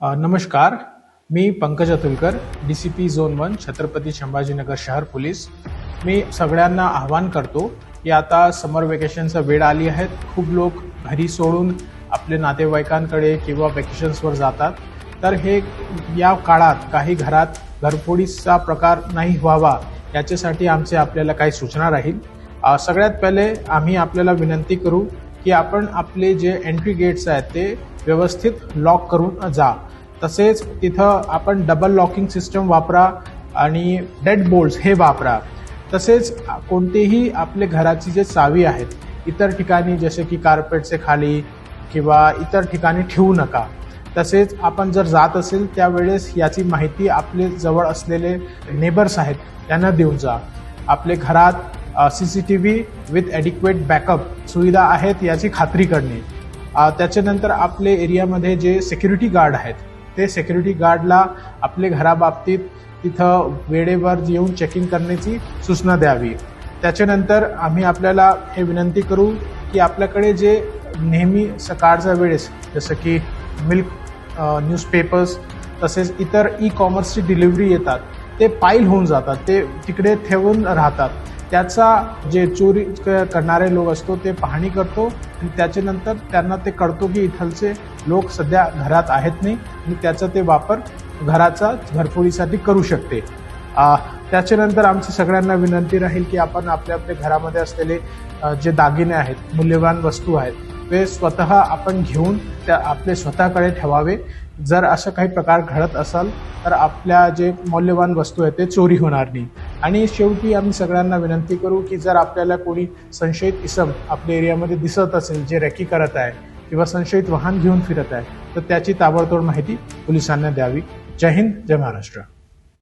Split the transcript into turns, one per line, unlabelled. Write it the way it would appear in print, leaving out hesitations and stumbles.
नमस्कार, मी Pankaj Atulkar, DCP zone 1 Chhatrapati Sambhajinagar शहर police. मी सगळ्यांना आवाहन करतो की आता समर वेकेशनचा वेळ आली आहे। खूप लोक घरी सोडून आपले नातेवाईकांकडे किंवा वेकेशन्सवर जातात। तर हे या काळात काही घरात घरफोडीचा प्रकार नाही व्हावा याच्यासाठी आमचे आपल्याला काही सूचना राहील। सगळ्यात पहिले आम्ही आपल्याला विनंती करू की आपण आपले जे एंट्री गेट्स आहेत ते व्यवस्थित लॉक करून जा। तसेच तिथं आपण डबल लॉकिंग सिस्टम वापरा आणि डेड बोल्ट्स हे वापरा। तसेच कोणतेही आपले घराची जे चावी आहेत इतर ठिकाणी जसे की कार्पेटचे खाली किंवा इतर ठिकाणी ठेवू नका। तसेच आपण जर जात असेल त्यावेळेस याची माहिती आपले जवळ असलेले नेबर्स आहेत त्यांना देऊन जा। आपले घरात CCTV विथ ॲडिक्वेट बॅकअप सुविधा आहेत याची खात्री करणे। त्याच्यानंतर आपले एरियामध्ये जे सिक्युरिटी गार्ड आहेत ते सिक्युरिटी गार्डला आपले घराबाबतीत तिथं वेळेवर येऊन चेकिंग करण्याची सूचना द्यावी। त्याच्यानंतर आम्ही आपल्याला हे विनंती करू की आपल्याकडे जे नेहमी सकाळच्या वेळेस जसं की मिल्क न्यूजपेपर्स तसेच इतर ई-कॉमर्सची डिलिव्हरी येतात ते पाईल होऊन जातात, ते तिकडे ठेवून राहतात। त्याचा जे चोरी करणारे लोक असतो ते पाहणी करतो आणि त्याच्यानंतर त्यांना ते कळतो की इथलचे लोक सध्या घरात आहेत नाही आणि त्याचा ते वापर घराचा घरफोडीसाठी करू शकते। त्याच्यानंतर आमची सगळ्यांना विनंती राहील की आपण आपल्या घरामध्ये असलेले जे दागिने आहेत मूल्यवान वस्तू आहेत ते स्वतः आपण घेऊन त्या आपले स्वतःकडे ठेवावे। जर असं काही प्रकार घडत असेल तर आपल्या जे मौल्यवान वस्तू आहेत ते चोरी होणार नाही। आणि शेवटी आम्ही सगळ्यांना विनंती करू की जर आपल्याला कोणी संशयित इसम आपल्या एरियामध्ये दिसत असेल जे रेकी करत आहे किंवा संशयित वाहन घेऊन फिरत आहे तर त्याची ताबडतोब माहिती पोलिसांना द्यावी। जय हिंद, जय महाराष्ट्र।